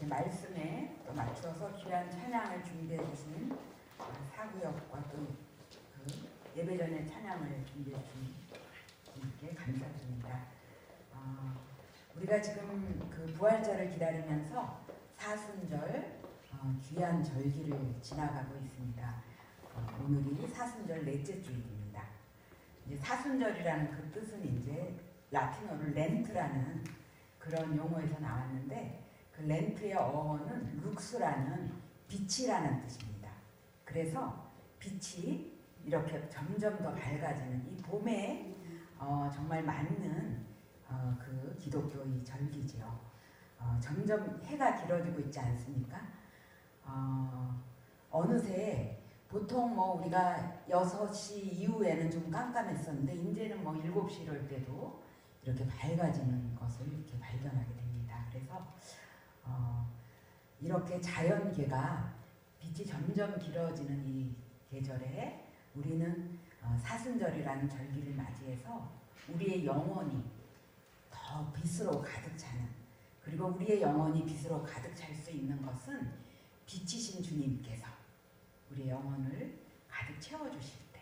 말씀에 또 맞춰서 귀한 찬양을 준비해 주신 사구역과 또 그 예배 전에 찬양을 준비해 주신 분께 감사드립니다. 우리가 지금 그 부활절을 기다리면서 사순절 귀한 절기를 지나가고 있습니다. 오늘이 사순절 넷째 주일입니다. 이제 사순절이라는 그 뜻은 이제 라틴어로 렌트라는 그런 용어에서 나왔는데, 그 렌트의 어원은 룩스라는 빛이라는 뜻입니다. 그래서 빛이 이렇게 점점 더 밝아지는 이 봄에 정말 맞는 그 기독교의 절기지요. 점점 해가 길어지고 있지 않습니까? 어느새 보통 뭐 우리가 6시 이후에는 좀 깜깜했었는데 이제는 뭐 7시 이럴 때도 이렇게 밝아지는 것을 이렇게 발견하게 됩니다. 그래서 이렇게 자연계가 빛이 점점 길어지는 이 계절에 우리는 사순절이라는 절기를 맞이해서 우리의 영혼이 더 빛으로 가득 차는, 그리고 우리의 영혼이 빛으로 가득 찰 수 있는 것은 빛이신 주님께서 우리의 영혼을 가득 채워주실 때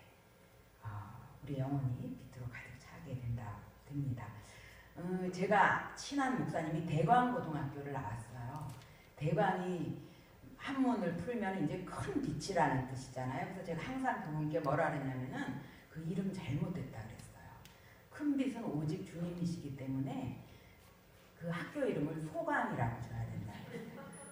우리의 영혼이 빛으로 가득 차게 됩니다. 제가 친한 목사님이 대광고등학교를 나왔어요. 대광이 한문을 풀면 이제 큰 빛이라는 뜻이잖아요. 그래서 제가 항상 그분께 뭐라 그랬냐면은 그 이름 잘못됐다 그랬어요. 큰 빛은 오직 주님이시기 때문에 그 학교 이름을 소광이라고 줘야 된다.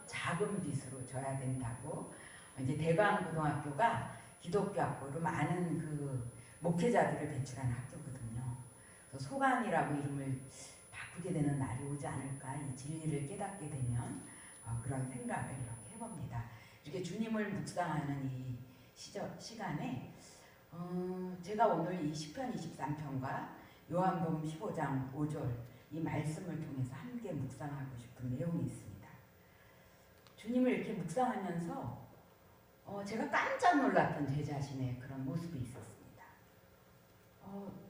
작은 빛으로 줘야 된다고. 이제 대광고등학교가 기독교 학교로 많은 그 목회자들을 배출한 학교거든요. 그래서 소광이라고 이름을 바꾸게 되는 날이 오지 않을까, 이 진리를 깨닫게 되면 그런 생각을 이렇게 해봅니다. 이렇게 주님을 묵상하는 이 시간에 제가 오늘 이 시편 23편과 요한복음 15장 5절 이 말씀을 통해서 함께 묵상하고 싶은 내용이 있습니다. 주님을 이렇게 묵상하면서 제가 깜짝 놀랐던 제 자신의 그런 모습이 있었습니다.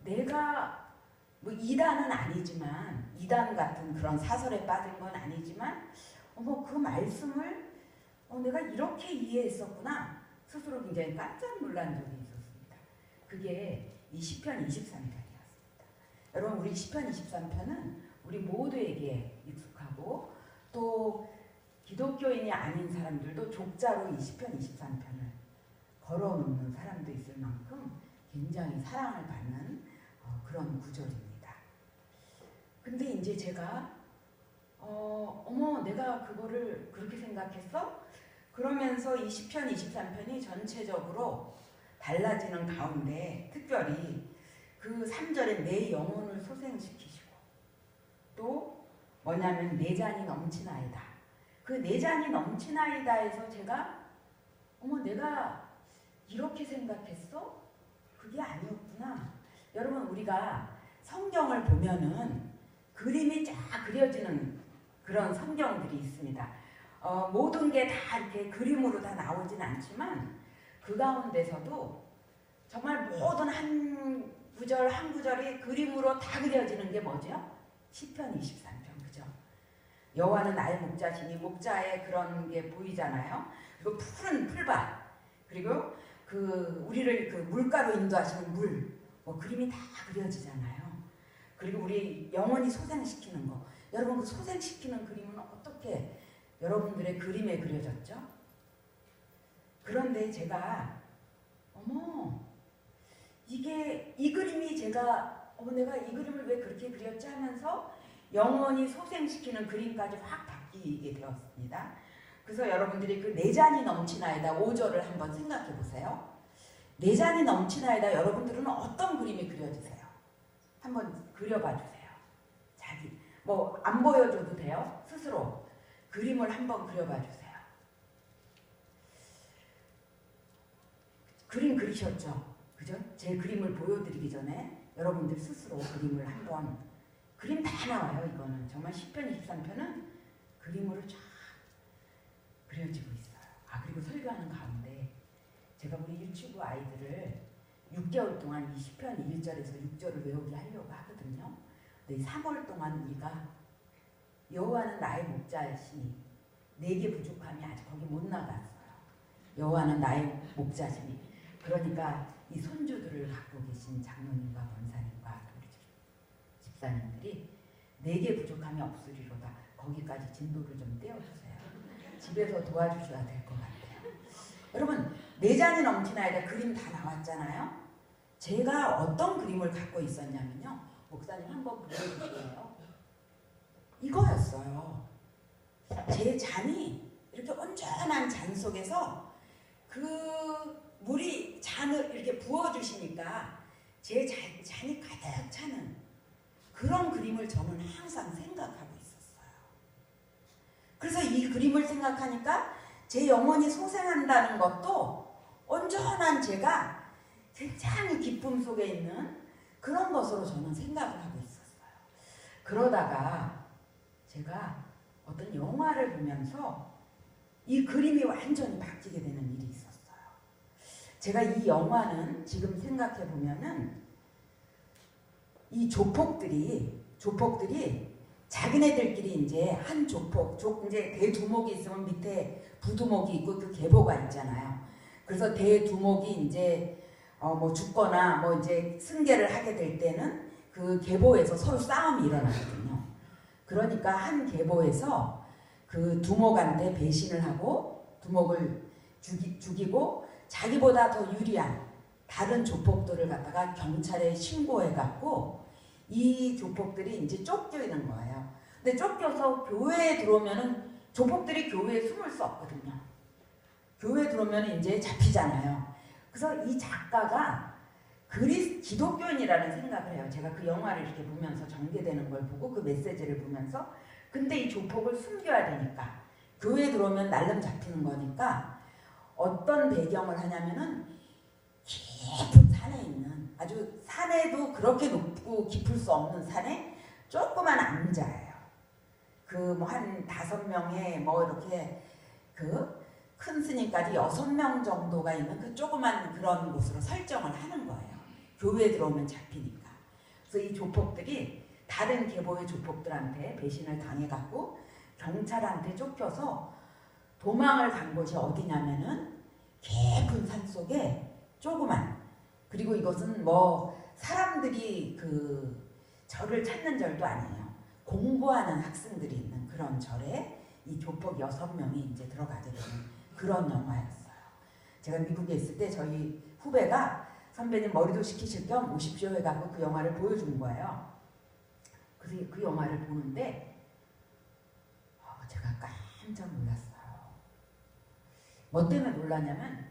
내가 뭐 이단은 아니지만, 이단 같은 그런 사설에 빠진 건 아니지만 그 말씀을 내가 이렇게 이해했었구나 스스로 굉장히 깜짝 놀란 적이 있었습니다. 그게 이 시편 23편이었습니다. 여러분, 우리 시편 23편은 우리 모두에게 익숙하고 또 기독교인이 아닌 사람들도 족자로 이 시편 23편을 걸어놓는 사람도 있을 만큼 굉장히 사랑을 받는 그런 구절입니다. 근데 이제 제가 내가 그거를 그렇게 생각했어? 그러면서 이 시편 23편이 전체적으로 달라지는 가운데 특별히 그 3절에 내 영혼을 소생시키시고, 또 뭐냐면 내 잔이 넘치나이다. 그 내 잔이 넘치나이다에서 제가 내가 이렇게 생각했어? 그게 아니었구나. 여러분, 우리가 성경을 보면은 그림이 쫙 그려지는 그런 성경들이 있습니다. 모든 게 다 이렇게 그림으로 다 나오진 않지만 그 가운데서도 정말 모든 한 구절 한 구절이 그림으로 다 그려지는 게 뭐죠? 시편 23편, 그죠? 여호와는 나의 목자시니, 목자의 그런 게 보이잖아요. 그리고 푸른 풀밭, 그리고 그 우리를 그 물가로 인도하시는 물, 그림이 다 그려지잖아요. 그리고 우리 영혼이 소생시키는 거, 여러분 그 소생시키는 그림은 어떻게 여러분들의 그림에 그려졌죠? 그런데 제가 이게 이 그림이 제가 내가 이 그림을 왜 그렇게 그렸지 하면서 영혼이 소생시키는 그림까지 확 바뀌게 되었습니다. 그래서 여러분들이 그 내 잔이 넘치나이다 5절을 한번 생각해 보세요. 내 잔이 넘치나이다, 여러분들은 어떤 그림이 그려지세요? 한번 그려봐 주세요. 자기 안 보여줘도 돼요. 스스로 그림을 한번 그려봐 주세요. 그림 그리셨죠? 그죠? 제 그림을 보여드리기 전에 여러분들 스스로 그림을 한번, 그림 다 나와요. 이거는 정말 시편 23편은 그림으로 쫙 그려지고 있어요. 그리고 설교하는 가운데 제가 우리 유치부 아이들을 6개월 동안 이 시편 1절에서 6절을 외우게 하려고 하거든요. 근데 3월 동안 우리가 여호와는 나의 목자이시니 내게 부족함이 아직 거기 못 나갔어요. 여호와는 나의 목자시니. 그러니까 이 손주들을 갖고 계신 장로님과 권사님과 우리 집사님들이 내게 부족함이 없으리로다. 거기까지 진도를 좀 떼어주세요. 집에서 도와주셔야 될 것 같아요. 여러분, 내 잔이 넘치나이다 그림 다 나왔잖아요. 제가 어떤 그림을 갖고 있었냐면요. 목사님 한번 보여주세요. 이거였어요. 제 잔이 이렇게 온전한 잔 속에서 그 물이 잔을 이렇게 부어주시니까 제 잔이 가득 차는 그런 그림을 저는 항상 생각하고 있었어요. 그래서 이 그림을 생각하니까 제 영혼이 소생한다는 것도 온전한 제가 굉장히 기쁨 속에 있는 그런 것으로 저는 생각을 하고 있었어요. 그러다가 제가 어떤 영화를 보면서 이 그림이 완전히 바뀌게 되는 일이 있었어요. 제가 이 영화는 지금 생각해 보면은 이 조폭들이 자기네들끼리 이제 한 조폭, 이제 대두목이 있으면 밑에 부두목이 있고 그 계보가 있잖아요. 그래서 대두목이 이제 뭐 죽거나 뭐 이제 승계를 하게 될 때는 그 계보에서 서로 싸움이 일어나거든요. 그러니까 한 계보에서 그 두목한테 배신을 하고 두목을 죽이고 자기보다 더 유리한 다른 조폭들을 갖다가 경찰에 신고해갖고 이 조폭들이 이제 쫓기는 거예요. 근데 쫓겨서 교회에 들어오면은 조폭들이 교회에 숨을 수 없거든요. 교회에 들어오면 이제 잡히잖아요. 그래서 이 작가가 기독교인이라는 생각을 해요. 제가 그 영화를 이렇게 보면서 전개되는 걸 보고 그 메시지를 보면서 근데 이 조폭을 숨겨야 되니까 교회에 들어오면 날름 잡히는 거니까 어떤 배경을 하냐면은 깊은 산에 있는 아주 산에도 그렇게 높고 깊을 수 없는 산에 조그만 암자예요. 그 뭐 한 5명의 뭐 이렇게 그 큰 스님까지 6명 정도가 있는 그 조그만 그런 곳으로 설정을 하는 거예요. 교회에 들어오면 잡히니까. 그래서 이 조폭들이 다른 계보의 조폭들한테 배신을 당해갖고 경찰한테 쫓겨서 도망을 간 곳이 어디냐면은 깊은 산 속에 조그만, 그리고 이것은 뭐 사람들이 그 절을 찾는 절도 아니에요. 공부하는 학생들이 있는 그런 절에 이 조폭 6명이 이제 들어가게 되는 그런 영화였어요. 제가 미국에 있을 때 저희 후배가 선배님 머리도 식히실 겸 오십시오 해갖고 그 영화를 보여준 거예요. 그래서 그 영화를 보는데 제가 깜짝 놀랐어요. 뭐 때문에 놀랐냐면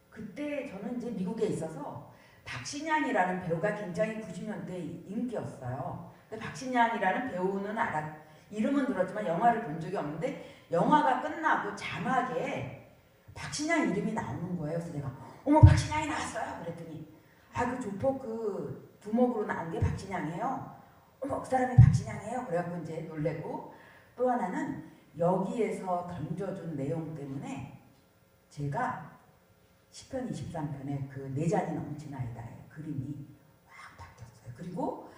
그때 저는 이제 미국에 있어서 박신양이라는 배우가 굉장히 90년대 인기였어요. 근데 박신양이라는 배우는 이름은 들었지만 영화를 본 적이 없는데 영화가 끝나고 자막에 박신양 이름이 나오는 거예요. 그래서 내가 어머 박신양이 나왔어요. 그랬더니 그 조폭 그 두목으로 나온 게 박신양이에요. 어머 그 사람이 박신양이에요. 그래갖고 이제 놀래고 또 하나는 여기에서 던져준 내용 때문에 제가 시편 23편에 그 내 잔이 넘치나이다의 그림이 확 바뀌었어요. 그리고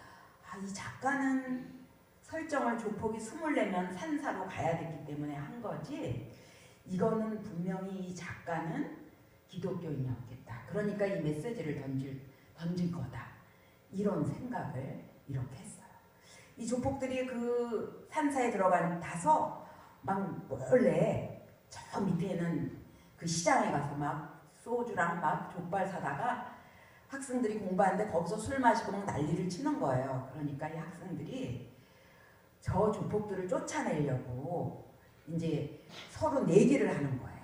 이 작가는 설정을 조폭이 숨을 내면 산사로 가야 됐기 때문에 한 거지 이거는 분명히 이 작가는 기독교인이었겠다. 그러니까 이 메시지를 던질 거다. 이런 생각을 이렇게 했어요. 이 조폭들이 그 산사에 들어가서 막 몰래 저 밑에는 그 시장에 가서 막 소주랑 막 족발 사다가 학생들이 공부하는데 거기서 술 마시고 막 난리를 치는 거예요. 그러니까 이 학생들이 저 조폭들을 쫓아내려고 이제 서로 내기를 하는 거예요.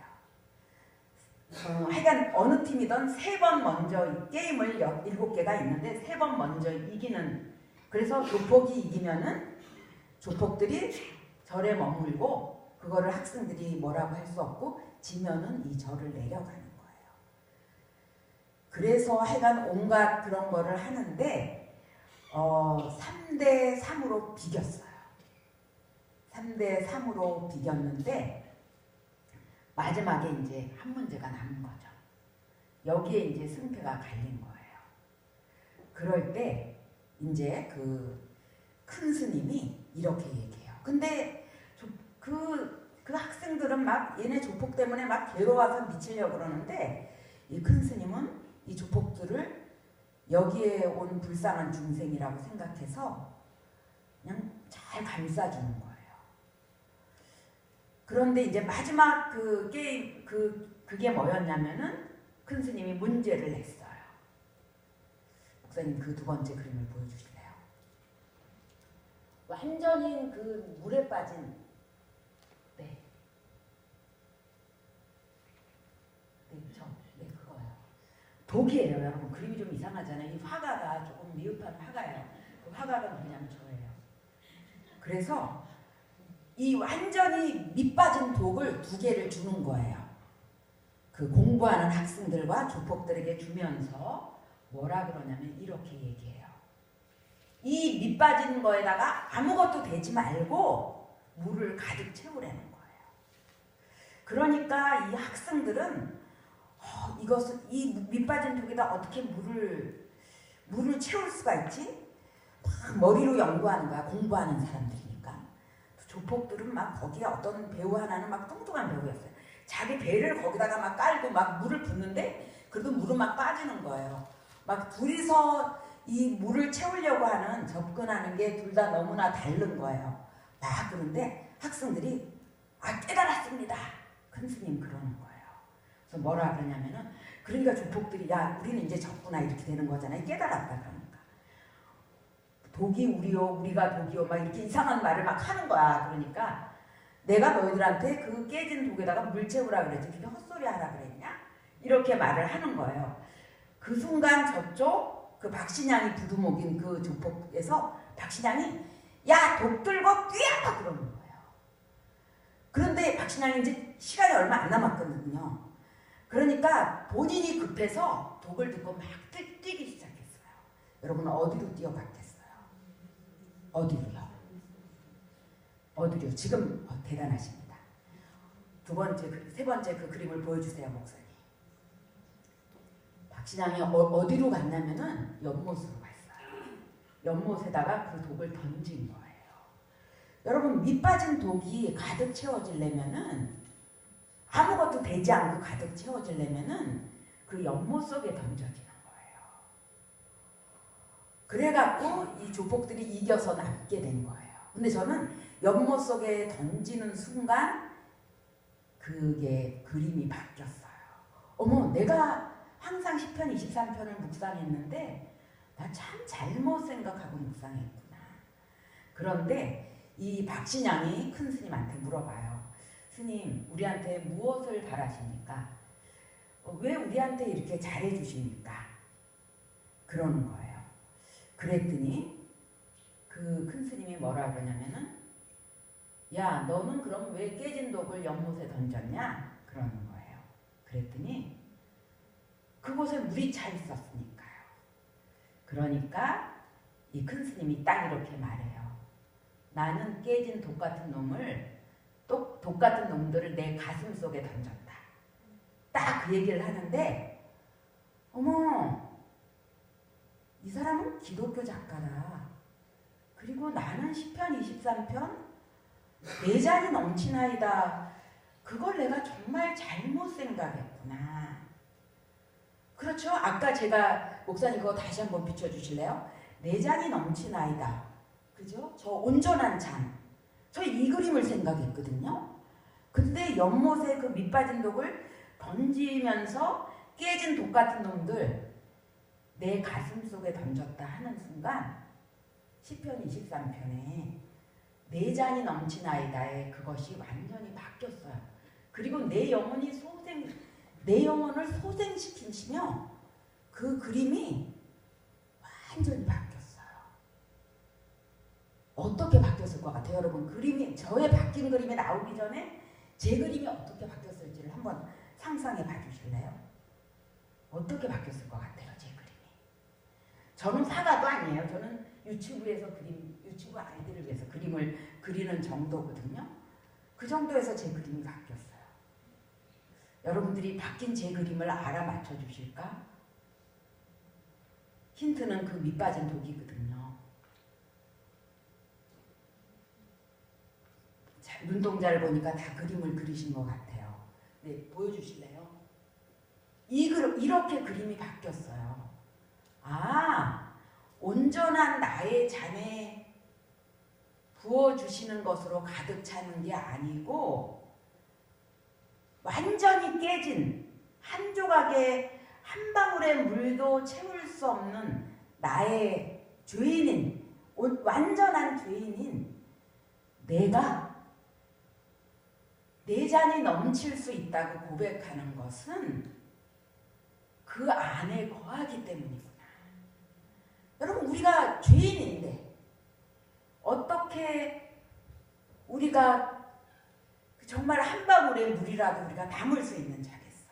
하여간 어느 팀이든 3번 먼저 게임을 7개가 있는데 3번 먼저 이기는, 그래서 조폭이 이기면은 조폭들이 절에 머물고 그거를 학생들이 뭐라고 할 수 없고 지면은 이 절을 내려가는 거예요. 그래서 하여간 온갖 그런 거를 하는데 3대3으로 비겼어요. 3대3으로 비겼는데 마지막에 이제 한 문제가 남은 거죠. 여기에 이제 승패가 갈린 거예요. 그럴 때 이제 그 큰 스님이 이렇게 얘기해요. 근데 그 그 학생들은 막 얘네 조폭 때문에 막 괴로워서 미치려고 그러는데 이 큰 스님은 이 조폭들을 여기에 온 불쌍한 중생이라고 생각해서 그냥 잘 감싸주는 거예요. 그런데 이제 마지막 그 게임 그게 뭐였냐면은 큰 스님이 문제를 냈어요. 목사님 그 두 번째 그림을 보여주실래요? 완전히 그 물에 빠진 네. 네, 그거요. 독이에요, 여러분. 그림이 좀 이상하잖아요. 이 화가가 조금 미흡한 화가예요. 그 화가가 그냥 저예요. 그래서 이 완전히 밑빠진 독을 두 개를 주는 거예요. 그 공부하는 학생들과 조폭들에게 주면서 뭐라 그러냐면 이렇게 얘기해요. 이 밑빠진 거에다가 아무것도 대지 말고 물을 가득 채우라는 거예요. 그러니까 이 학생들은 이것을 이 밑빠진 독에다 어떻게 물을 채울 수가 있지? 막 머리로 연구하는 거야. 공부하는 사람들이니까. 조폭들은 막 거기에 어떤 배우 하나는 막 뚱뚱한 배우였어요. 자기 배를 거기다가 막 깔고 막 물을 붓는데 그래도 물은 막 빠지는 거예요. 막 둘이서 이 물을 채우려고 하는 접근하는 게 둘 다 너무나 다른 거예요. 막 그런데 학생들이 깨달았습니다. 큰 스님 그러는 거예요. 그래서 뭐라 그러냐면은 그러니까 조폭들이 야 우리는 이제 적구나 이렇게 되는 거잖아요. 깨달았다 그러니까. 독이 우리요 우리가 독이요 막 이렇게 이상한 말을 막 하는 거야. 그러니까 내가 너희들한테 그 깨진 독에다가 물 채우라 그랬지 그게 헛소리 하라 그랬냐? 이렇게 말을 하는 거예요. 그 순간 저쪽 그 박신양이 부두목인 그 조폭에서 박신양이 야 독 들고 뛰어! 그러는 거예요. 그런데 박신양이 이제 시간이 얼마 안 남았거든요. 그러니까 본인이 급해서 독을 듣고 막 뛰기 시작했어요. 여러분 어디로 뛰어갔겠어요? 어디로요? 어디로? 지금 대단하십니다. 세 번째 그 그림을 보여주세요, 목사님. 박신양이 어디로 갔냐면은 연못으로 갔어요. 연못에다가 그 독을 던진 거예요. 여러분 밑빠진 독이 가득 채워지려면은 아무것도 되지 않고 가득 채워지려면은 그 연못 속에 던져지는 거예요. 그래갖고 이 조폭들이 이겨서 남게 된 거예요. 근데 저는 연못 속에 던지는 순간 그게 그림이 바뀌었어요. 어머 내가 항상 10편 23편을 묵상했는데 나 참 잘못 생각하고 묵상했구나. 그런데 이 박신양이 큰 스님한테 물어봐요. 스님 우리한테 무엇을 바라십니까? 왜 우리한테 이렇게 잘해주십니까? 그러는 거예요. 그랬더니 그 큰 스님이 뭐라 그러냐면은 야 너는 그럼 왜 깨진 독을 연못에 던졌냐? 그러는 거예요. 그랬더니 그곳에 물이 차 있었으니까요. 그러니까 이 큰 스님이 딱 이렇게 말해요. 나는 깨진 독 같은 놈을 독 같은 놈들을 내 가슴 속에 던졌다. 딱 그 얘기를 하는데 어머 이 사람은 기독교 작가다. 그리고 나는 10편 23편 내 잔이 넘치나이다. 그걸 내가 정말 잘못 생각했구나. 그렇죠? 아까 제가 목사님 그거 다시 한번 비춰주실래요? 내 잔이 넘치나이다. 그죠? 저 온전한 잔. 저 이 그림을 생각했거든요. 근데 연못에 그 밑빠진 독을 던지면서 깨진 독 같은 놈들 내 가슴 속에 던졌다 하는 순간 10편 23편에 내 잔이 넘치나이다에 그것이 완전히 바뀌었어요. 그리고 내 영혼을 소생시키시며 그 그림이 완전히 바뀌었어요. 어떻게 바뀌었을 것 같아요, 여러분? 저의 바뀐 그림이 나오기 전에 제 그림이 어떻게 바뀌었을지를 한번 상상해 봐 주실래요? 어떻게 바뀌었을 것 같아요, 제 그림이? 저는 사가도 아니에요. 저는 유튜브 아이들을 위해서 그림을 그리는 정도거든요. 그 정도에서 제 그림이 바뀌었어요. 여러분들이 바뀐 제 그림을 알아맞혀 주실까? 힌트는 그 밑빠진 독이거든요. 자, 눈동자를 보니까 다 그림을 그리신 것 같아요. 네, 보여주실래요? 이렇게 그림이 바뀌었어요. 아, 온전한 나의 잔에 부어주시는 것으로 가득 차는 게 아니고 완전히 깨진 한 조각의 한 방울의 물도 채울 수 없는 나의 죄인인, 완전한 죄인인 내가 내 잔이 넘칠 수 있다고 고백하는 것은 그 안에 거하기 때문이구나. 여러분, 우리가 죄인인데 어떻게 우리가 정말 한 방울의 물이라도 우리가 담을 수 있는 자겠어요.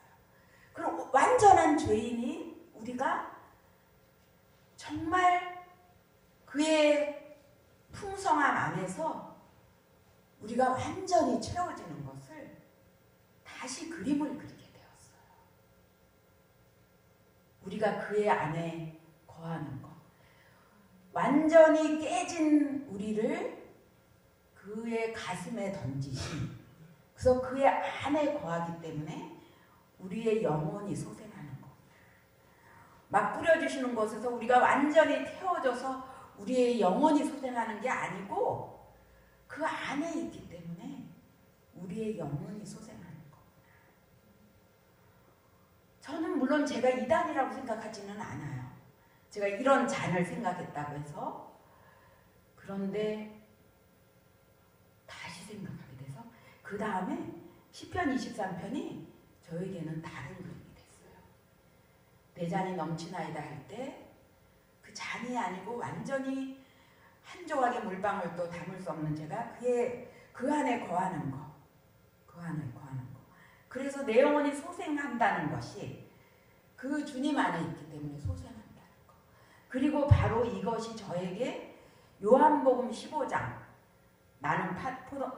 그럼 완전한 죄인이 우리가 정말 그의 풍성함 안에서 우리가 완전히 채워지는 것을 다시 그림을 그리게 되었어요. 우리가 그의 안에 거하는 것. 완전히 깨진 우리를 그의 가슴에 던지신, 그래서 그의 안에 거하기 때문에 우리의 영혼이 솟아나는 것. 막 뿌려주시는 곳에서 우리가 완전히 태워져서 우리의 영혼이 솟아나는 게 아니고 그 안에 있기 때문에 우리의 영혼이 솟아나는 거구나. 저는 물론 제가 이단이라고 생각하지는 않아요. 제가 이런 잔을 생각했다고 해서. 그런데 다시 생각하게 돼서 그 다음에 시편 23편이 저에게는 다른 그림이 됐어요. 내 잔이 넘치나이다 할 때 그 잔이 아니고 완전히 한 조각의 물방울도 담을 수 없는 제가 그 안에 거하는 거. 그 안에 거하는 거. 그래서 내 영혼이 소생한다는 것이 그 주님 안에 있기 때문에 소생한다는 거. 그리고 바로 이것이 저에게 요한복음 15장 나는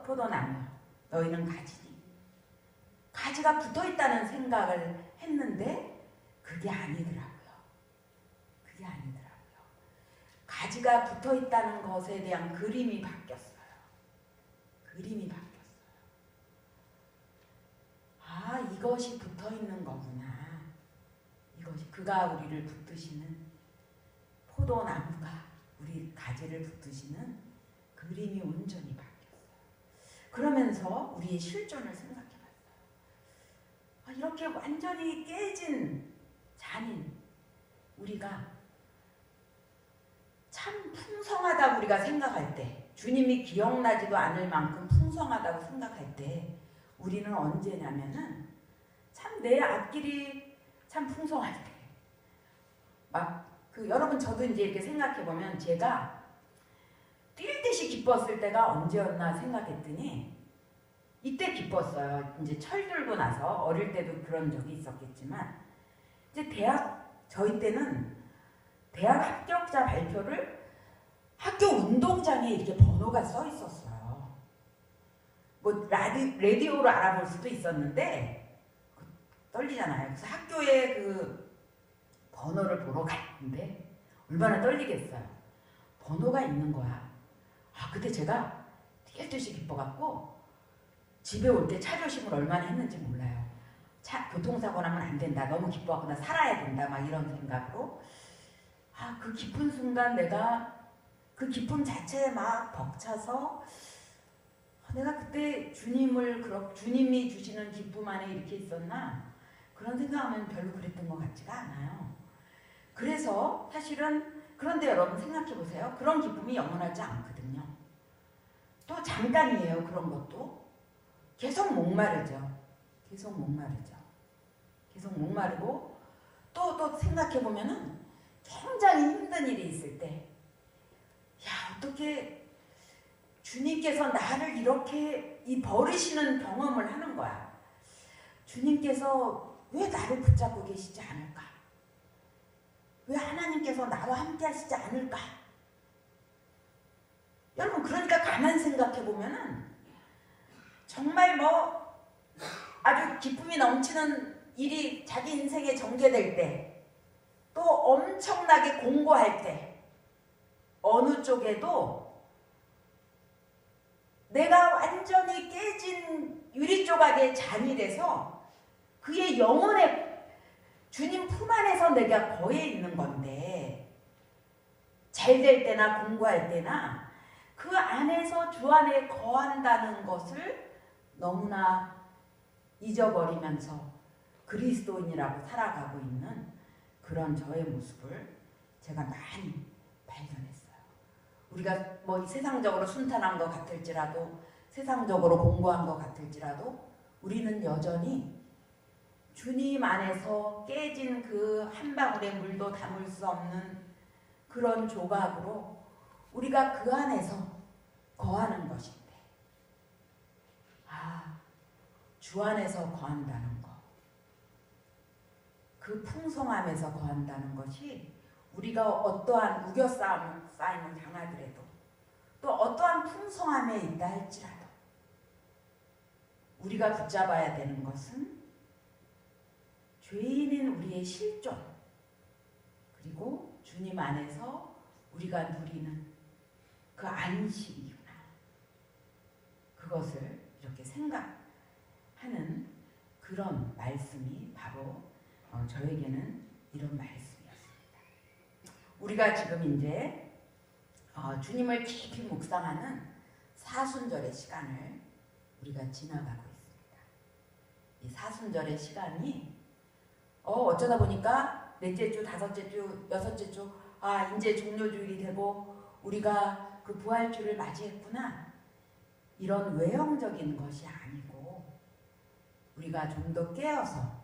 포도나무야 너희는 가지니. 가지가 붙어있다는 생각을 했는데 그게 아니더라고요. 그게 아니더라고요. 가지가 붙어있다는 것에 대한 그림이 바뀌었어요. 그림이 바뀌었어요. 아, 이것이 붙어있는 거구나. 이것이 그가 우리를 붙드시는 포도나무가 우리 가지를 붙드시는 그림이 온전히 바뀌었어요. 그러면서 우리의 실존을 생각해봤어요. 아, 이렇게 완전히 깨진 잔인 우리가 참 풍성하다고 우리가 생각할 때, 주님이 기억나지도 않을 만큼 풍성하다고 생각할 때 우리는 언제냐면은 참 내 앞길이 참 풍성할 때, 막 여러분 저도 이제 이렇게 생각해 보면 제가 뛸 듯이 기뻤을 때가 언제였나 생각했더니 이때 기뻤어요. 이제 철들고 나서. 어릴 때도 그런 적이 있었겠지만 이제 저희 때는 대학 합격자 발표를 학교 운동장에 이렇게 번호가 써 있었어요. 뭐 라디오로 알아볼 수도 있었는데 떨리잖아요. 그래서 학교에 그 번호를 보러 갔는데 얼마나 떨리겠어요. 번호가 있는 거야. 아, 그때 제가 뛸 듯이 기뻐갖고 집에 올 때 차조심을 얼마나 했는지 몰라요. 교통사고 나면 안 된다. 너무 기뻐갖고 나 살아야 된다. 막 이런 생각으로. 아, 그 기쁜 순간 내가 그 기쁨 자체에 막 벅차서 내가 그때 주님이 주시는 기쁨 안에 이렇게 있었나? 그런 생각하면 별로 그랬던 것 같지가 않아요. 그래서 사실은 그런데 여러분 생각해 보세요. 그런 기쁨이 영원하지 않거든요. 또 잠깐이에요. 그런 것도. 계속 목마르죠. 계속 목마르죠. 계속 목마르고 또 생각해 보면은 굉장히 힘든 일이 있을 때, 야, 어떻게 주님께서 나를 이렇게 버리시는 경험을 하는 거야. 주님께서 왜 나를 붙잡고 계시지 않을까? 왜 하나님께서 나와 함께 하시지 않을까? 여러분, 그러니까 가만 생각해 보면은 정말 아주 기쁨이 넘치는 일이 자기 인생에 전개될 때, 또 엄청나게 공고할 때 어느 쪽에도 내가 완전히 깨진 유리 조각의 잔이 돼서 그의 영혼의 주님 품 안에서 내가 거해 있는 건데, 잘 될 때나 공부할 때나 그 안에서 주 안에 거한다는 것을 너무나 잊어버리면서 그리스도인이라고 살아가고 있는 그런 저의 모습을 제가 많이 발견했어요. 우리가 뭐 세상적으로 순탄한 것 같을지라도, 세상적으로 공부한 것 같을지라도, 우리는 여전히 주님 안에서 깨진 그 한 방울의 물도 담을 수 없는 그런 조각으로 우리가 그 안에서 거하는 것인데, 주 안에서 거한다는 것, 그 풍성함에서 거한다는 것이 우리가 어떠한 우겨싸임을 당하더라도, 또 어떠한 풍성함에 있다 할지라도 우리가 붙잡아야 되는 것은 죄인인 우리의 실존, 그리고 주님 안에서 우리가 누리는 그 안식이구나. 그것을 이렇게 생각하는 그런 말씀이 바로 저에게는 이런 말씀이었습니다. 우리가 지금 이제 주님을 깊이 묵상하는 사순절의 시간을 우리가 지나가고 있습니다. 이 사순절의 시간이 어쩌다 보니까 넷째 주, 다섯째 주, 여섯째 주, 이제 종료주일이 되고 우리가 그 부활주를 맞이했구나. 이런 외형적인 것이 아니고, 우리가 좀 더 깨어서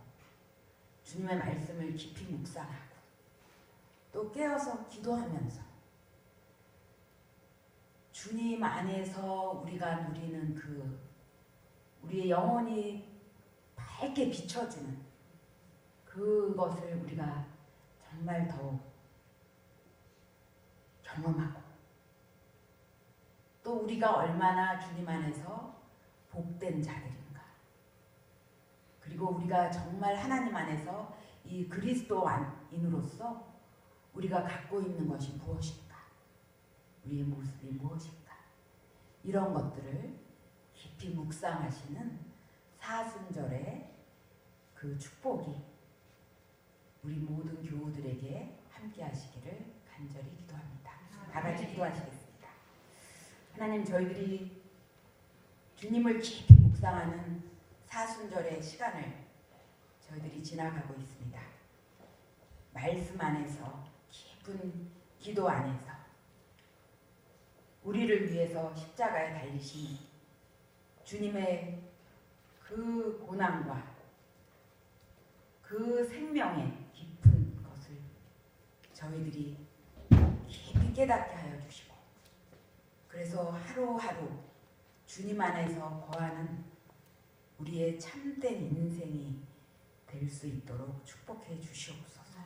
주님의 말씀을 깊이 묵상하고, 또 깨어서 기도하면서 주님 안에서 우리가 누리는 그 우리의 영혼이 밝게 비춰지는 그것을 우리가 정말 더 경험하고, 또 우리가 얼마나 주님 안에서 복된 자들인가, 그리고 우리가 정말 하나님 안에서 이 그리스도인으로서 우리가 갖고 있는 것이 무엇인가, 우리의 모습이 무엇인가, 이런 것들을 깊이 묵상하시는 사순절의 그 축복이 우리 모든 교우들에게 함께 하시기를 간절히 기도합니다. 다 같이 기도하시겠습니다. 하나님, 저희들이 주님을 깊이 묵상하는 사순절의 시간을 저희들이 지나가고 있습니다. 말씀 안에서, 깊은 기도 안에서 우리를 위해서 십자가에 달리신 주님의 그 고난과 그 생명의 깊은 것을 저희들이 깊이 깨닫게 하여 주시고, 그래서 하루하루 주님 안에서 거하는 우리의 참된 인생이 될 수 있도록 축복해 주시옵소서.